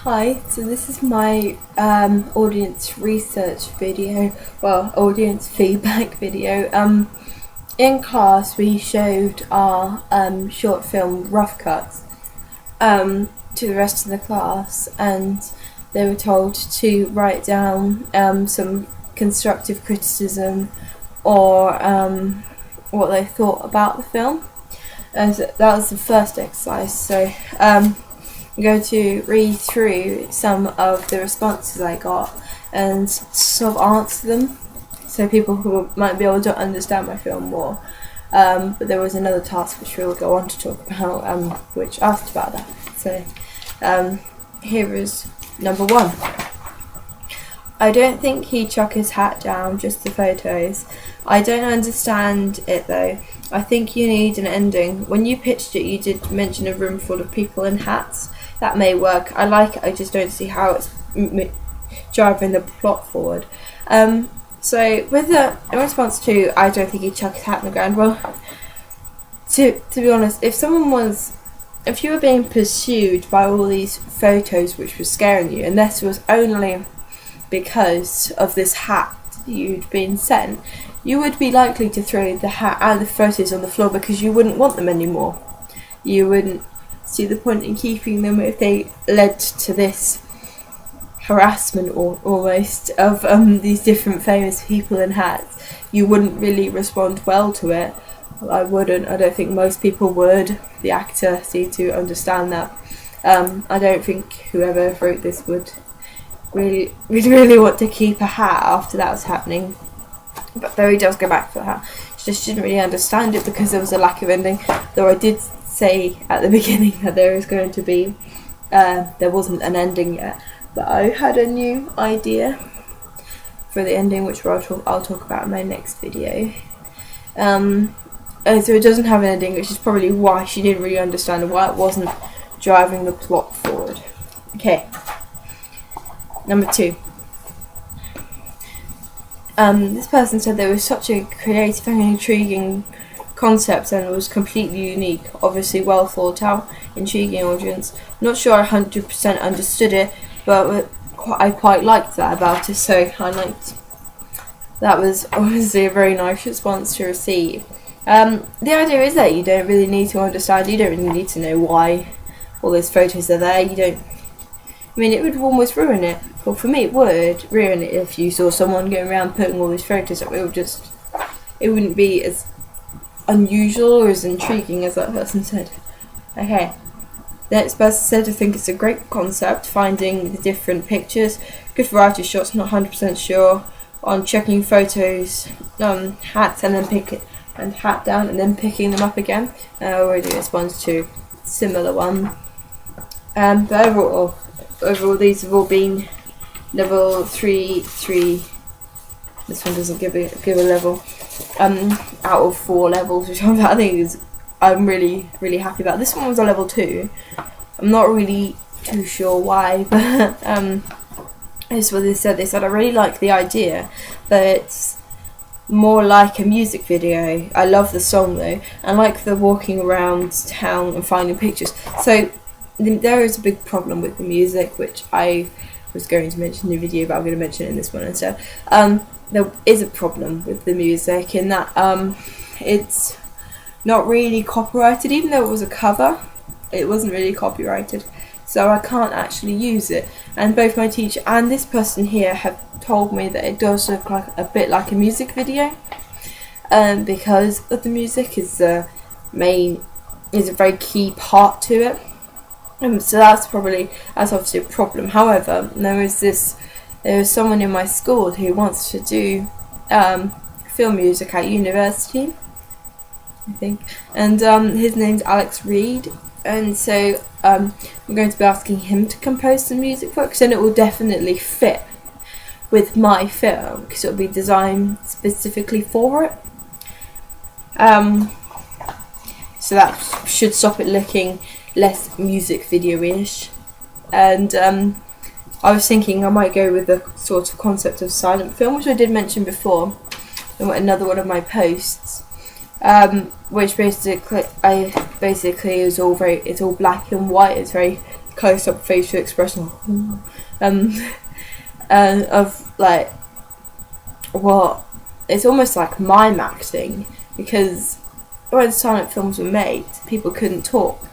Hi, so this is my audience research video, well, audience feedback video. In class we showed our short film rough cuts to the rest of the class, and they were told to write down some constructive criticism or what they thought about the film. So that was the first exercise, so I'm going to read through some of the responses I got and sort of answer them so people who might be able to understand my film more. But there was another task which we'll go on to talk about, which asked about that. So here is number 1. I don't think he'd chuck his hat down, just the photos. I don't understand it though. I think you need an ending. When you pitched it, you did mention a room full of people in hats. That may work. I like it, I just don't see how it's driving the plot forward. So with in response to I don't think he'd chuck his hat in the ground, well, to be honest, if you were being pursued by all these photos which were scaring you, and this was only because of this hat you'd been sent, you would be likely to throw the hat and the photos on the floor because you wouldn't want them anymore. You wouldn't see the point in keeping them if they led to this harassment or almost of these different famous people in hats. You wouldn't really respond well to it. I wouldn't. I don't think most people would. The actor seemed to understand that. I don't think whoever wrote this would really want to keep a hat after that was happening. But though he does go back for the hat, she just didn't really understand it because there was a lack of ending. Though I did say at the beginning that there is going to be, there wasn't an ending yet. But I had a new idea for the ending, which I'll talk about in my next video. And so it doesn't have an ending, which is probably why she didn't really understand why it wasn't driving the plot forward. Okay. Number 2. This person said there was such a creative and intriguing concept and it was completely unique, obviously well thought out, intriguing audience. Not sure I 100% understood it, but I quite liked that about it, so that was obviously a very nice response to receive. The idea is that you don't really need to understand, you don't really need to know why all those photos are there. It would almost ruin it. Well, for me it would ruin it if you saw someone going around putting all these photos up. It wouldn't be as unusual or as intriguing as that person said. Okay. The next person said, I think it's a great concept, finding the different pictures, good variety of shots, not 100% sure on checking photos, hats, and then hat down and then picking them up again. I already responded to a similar one. But overall these have all been level 3. This one doesn't give a level. Out of 4 levels, which I think I'm really happy about. This one was a level 2. I'm not really too sure why, but this is what they said. They said I really like the idea, but it's more like a music video. I love the song though, and like the walking around town and finding pictures. So there is a big problem with the music, which I was going to mention in the video, but I'm going to mention it in this one instead. There is a problem with the music in that it's not really copyrighted. Even though it was a cover, it wasn't really copyrighted, so I can't actually use it. And both my teacher and this person here have told me that it does look like a bit like a music video, because of the music is a very key part to it. So that's obviously a problem. However, there is someone in my school who wants to do film music at university, I think, and his name's Alex Reed, and so I'm going to be asking him to compose some music for it, because then it will definitely fit with my film, because it will be designed specifically for it. So that should stop it looking less music video-ish. And I was thinking I might go with the sort of concept of silent film, which I did mention before in another one of my posts, which basically is it's all black and white. It's very close-up facial expression of like what it's almost like mime acting, because when silent films were made, people couldn't talk.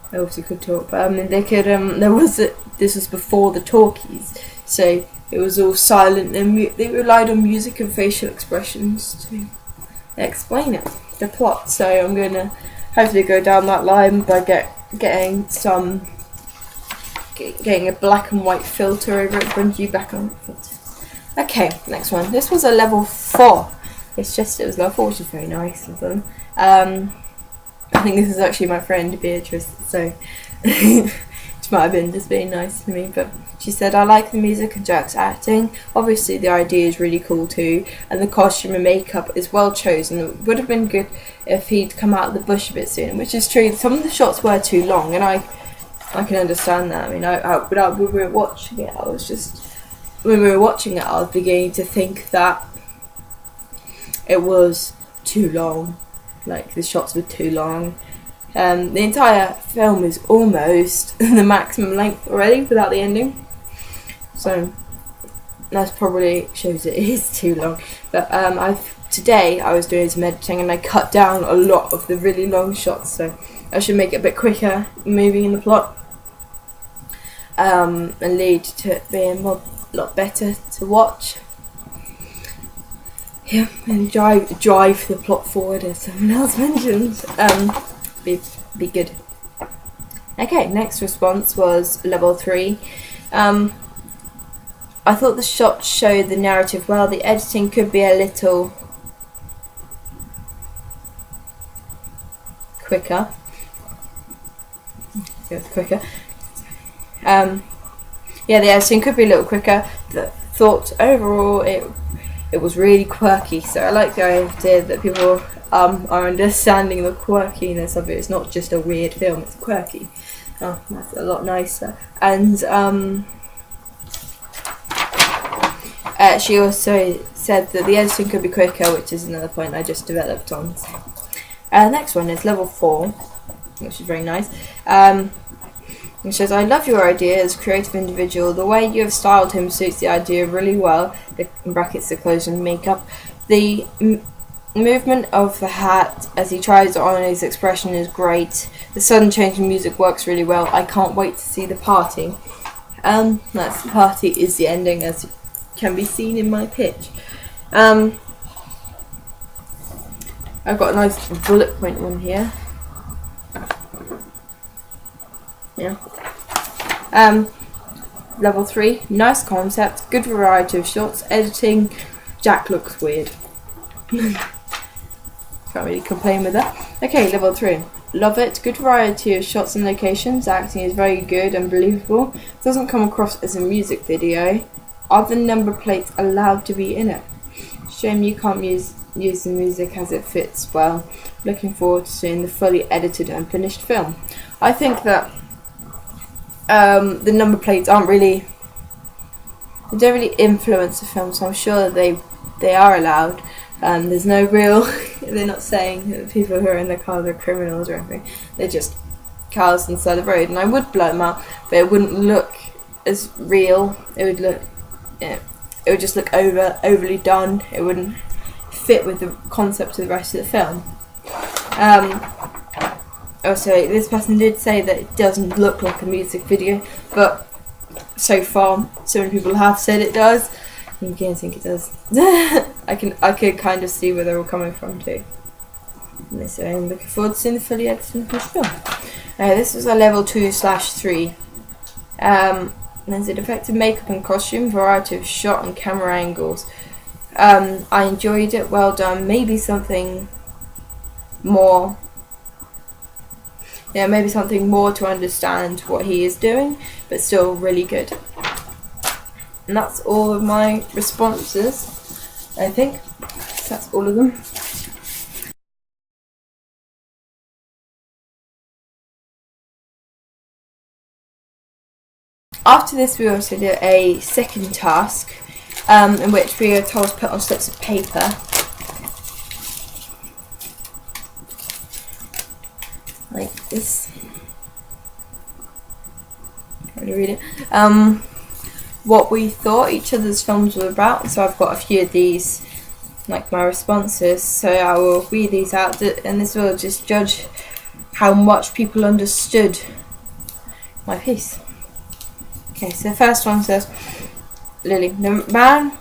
They obviously could talk, but they could. This was before the talkies, so it was all silent, and they relied on music and facial expressions to explain it, the plot. So I'm gonna hopefully go down that line by getting a black and white filter over it, bring you back on filter. Okay, next one. This was a level 4. It was level 4, which is very nice of them. I think this is actually my friend Beatrice, so she might have been just being nice to me, but she said, I like the music and Jack's acting. Obviously the idea is really cool too, and the costume and makeup is well chosen. It would have been good if he'd come out of the bush a bit sooner, which is true. Some of the shots were too long, and I can understand that. I mean, when we were watching it, I was beginning to think that it was too long. Like, the shots were too long. The entire film is almost the maximum length already without the ending. So that probably shows it is too long. But today I was doing some editing and I cut down a lot of the really long shots, so I should make it a bit quicker moving in the plot. And lead to it being a lot better to watch. Yeah, and drive the plot forward, as someone else mentioned. Be good. Okay, next response was level 3. I thought the shots showed the narrative well. The editing could be a little quicker. Yeah, the editing could be a little quicker. But thought overall it was really quirky, so I like the idea that people are understanding the quirkiness of it. It's not just a weird film, it's quirky. Oh, that's a lot nicer. And she also said that the editing could be quicker, which is another point I just developed on. Next one is level 4, which is very nice. It says, I love your idea as a creative individual. The way you have styled him suits the idea really well. In brackets, the clothes and makeup. The movement of the hat as he tries on his expression is great. The sudden change in music works really well. I can't wait to see the party. That's the party is the ending, as can be seen in my pitch. I've got a nice bullet point one here. Yeah. Level 3, nice concept, good variety of shots, editing. Jack looks weird. Can't really complain with that. Okay, level 3, love it, good variety of shots and locations, acting is very good and believable, doesn't come across as a music video. Are the number plates allowed to be in it? Shame you can't use the music as it fits well. Looking forward to seeing the fully edited and finished film. I think that the number plates they don't really influence the film, so I'm sure that they are allowed. There's no real they're not saying that people who are in the cars are criminals or anything. They're just cars on the side of the road, and I would blur them out, but it wouldn't look as real. It would just look overly done. It wouldn't fit with the concept of the rest of the film. Also, this person did say that it doesn't look like a music video, but so far, so many people have said it does. I'm beginning to think it does. I could kind of see where they're all coming from too. And they say, I'm looking forward to seeing the fully edited film. This was a level 2/3. There's an effective makeup and costume, variety of shot and camera angles. I enjoyed it, well done. Maybe something more. Yeah, maybe something more to understand what he is doing, but still really good. And that's all of my responses, I think. That's all of them. After this, we also did a second task, in which we are told to put on slips of paper. Like this. going to read it. What we thought each other's films were about. So I've got a few of these, like my responses. So I will read these out, and this will just judge how much people understood my piece. Okay, so the first one says, Lily, the man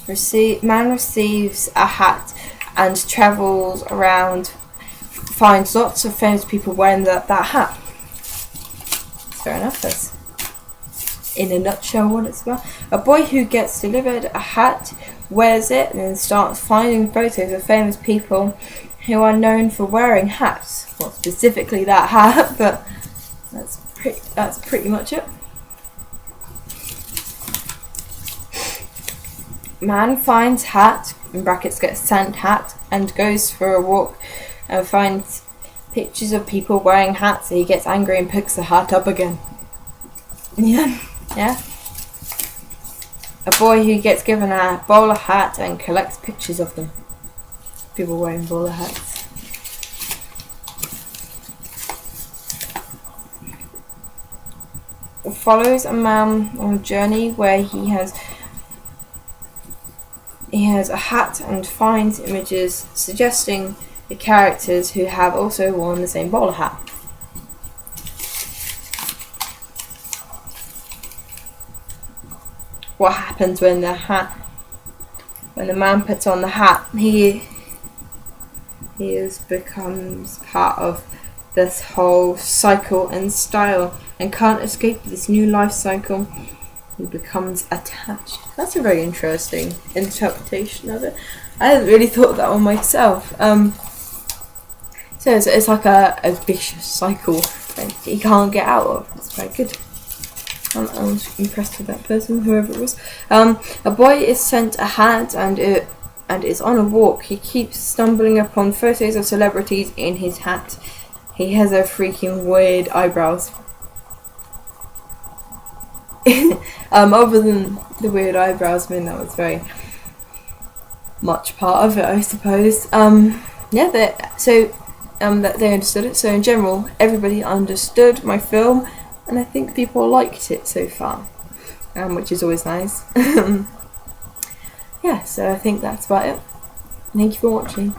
receives a hat and travels around, finds lots of famous people wearing that hat. Fair enough, that's in a nutshell what it's about. A boy who gets delivered a hat, wears it, and then starts finding photos of famous people who are known for wearing hats. Not specifically that hat, but that's pretty much it. Man finds hat, in brackets gets sent hat, and goes for a walk and finds pictures of people wearing hats. So he gets angry and picks the hat up again. Yeah. A boy who gets given a bowler hat and collects pictures of them. People wearing bowler hats. Follows a man on a journey where he has a hat and finds images suggesting the characters who have also worn the same bowler hat. What happens when the man puts on the hat? He becomes part of this whole cycle and style and can't escape this new life cycle. He becomes attached. That's a very interesting interpretation of it. I hadn't really thought that one myself. So it's like a vicious cycle that he can't get out of. It's very good. I was impressed with that person, whoever it was. A boy is sent a hat and is on a walk. He keeps stumbling upon photos of celebrities in his hat. He has a freaking weird eyebrows. Other than the weird eyebrows, I mean, that was very much part of it, I suppose. That they understood it. So in general, everybody understood my film, and I think people liked it so far, which is always nice. Yeah, so I think that's about it. Thank you for watching.